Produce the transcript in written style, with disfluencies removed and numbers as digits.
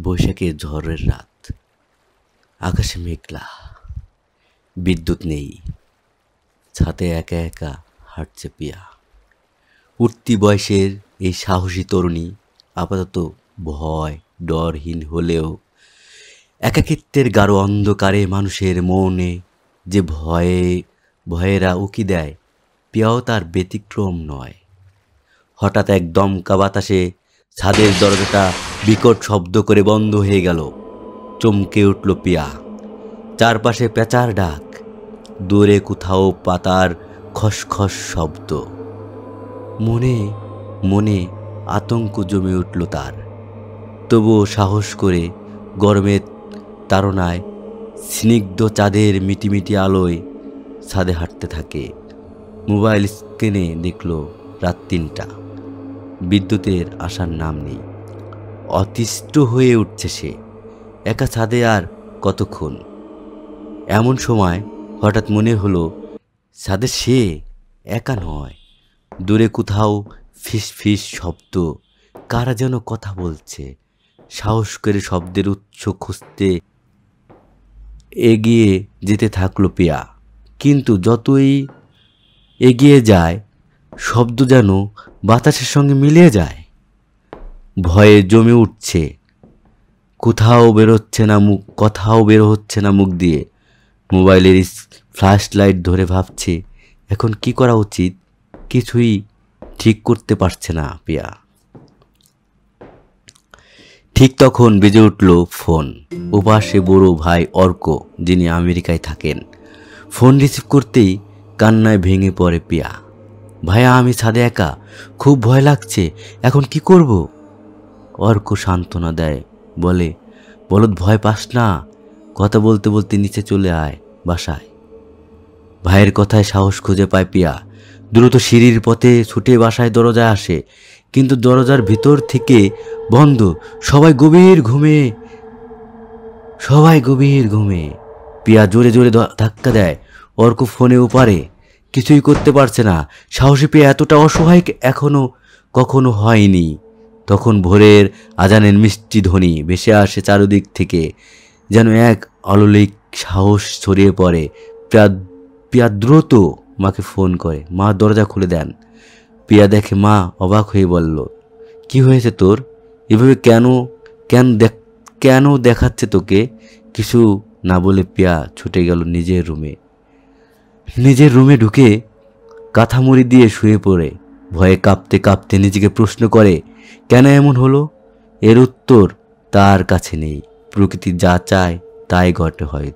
বৈশাখের ঝড়ের রাত, আকাশে মেঘলা, বিদ্যুৎ নেই, ছাদে একা একা হাঁটছে পিয়া। উঠতি বয়সের এই সাহসী তরুণী আপাতত ভয় ডরহীন হলেও একাকিত্বের গাঢ় অন্ধকারে মানুষের মনে যে ভয়েরা উকি দেয়, পিয়াও তার ব্যতিক্রম নয়। হঠাৎ এক দমকা বাতাসে ছাদের দরজাটা বিকট শব্দ করে বন্ধ হয়ে গেল। চমকে উঠল পিয়া। চারপাশে পেঁচার ডাক, দূরে কোথাও পাতার খসখস শব্দ। মনে মনে আতঙ্ক জমে উঠল তার। তবুও সাহস করে গরমের তাড়নায় স্নিগ্ধ চাঁদের মিটিমিটি আলোয় ছাদে হাঁটতে থাকে। মোবাইল স্ক্রিনে দেখল রাত ৩টা। বিদ্যুতের আসার নাম নেই। অতিষ্ঠ হয়ে উঠছে সে। একা ছাদে আর কতক্ষণ? এমন সময় হঠাৎ মনে হলো ছাদে সে একা নয়। দূরে কোথাও ফিস ফিস শব্দ, কারা যেন কথা বলছে। সাহস করে শব্দের উৎস খুঁজতে এগিয়ে যেতে থাকলো পিয়া। কিন্তু যতই এগিয়ে যায় শব্দ যেন বাতাসের সঙ্গে মিলিয়ে যায়। ভয়ে জমে উঠছে। কথাও বের হচ্ছে না মুখ দিয়ে। মোবাইলের ফ্ল্যাশ লাইট ধরে ভাবছে এখন কি করা উচিত। কিছুই ঠিক করতে পারছে না পিয়া। ঠিক তখন বেজে উঠল ফোন। ওপাশে বড় ভাই অর্ক, যিনি আমেরিকায় থাকেন। ফোন রিসিভ করতেই কান্নায় ভেঙে পড়ে পিয়া। ভাইয়া, আমি ছাদে একা, খুব ভয় লাগছে, এখন কি করব? অর্ক সান্ত্বনা দেয়, বলে, বলদ ভয় পাস না, কথা বলতে বলতে নিচে চলে আয় বাসায়। ভাইয়ের কথায় সাহস খুঁজে পায় পিয়া। দ্রুত সিঁড়ির পথে ছুটে বাসায় দরজায় আসে, কিন্তু দরজার ভিতর থেকে বন্ধ। সবাই গভীর ঘুমে। পিয়া জোরে জোরে ধাক্কা দেয়। অর্ক ফোনে ওপারে, কিছুই করতে পারছে না। সাহসী পিয়া এতটা অসহায় কখনো হয়নি। তখন ভোরের আজানের মিষ্টি ধ্বনি ভেসে আসে চারদিক থেকে, যেন এক অলৌকিক সাহস ছড়িয়ে পড়ে। পিয়া দ্রুত মাকে ফোন করে। মা দরজা খুলে দেন। পিয়া দেখে মা অবাক হয়ে বলল, কি হয়েছে তোর? এভাবে কেন দেখাচ্ছে তোকে? কিছু না বলে পিয়া ছুটে গেল নিজের রুমে ঢুকে কাঁথা মুড়ি দিয়ে শুয়ে পড়ে ভয়ে কাঁপতে কাঁপতে নিজেকে প্রশ্ন করে, কেন এমন হলো? এর উত্তর তার কাছে নেই। প্রকৃতি যা চায় তাই ঘটে হয়তো।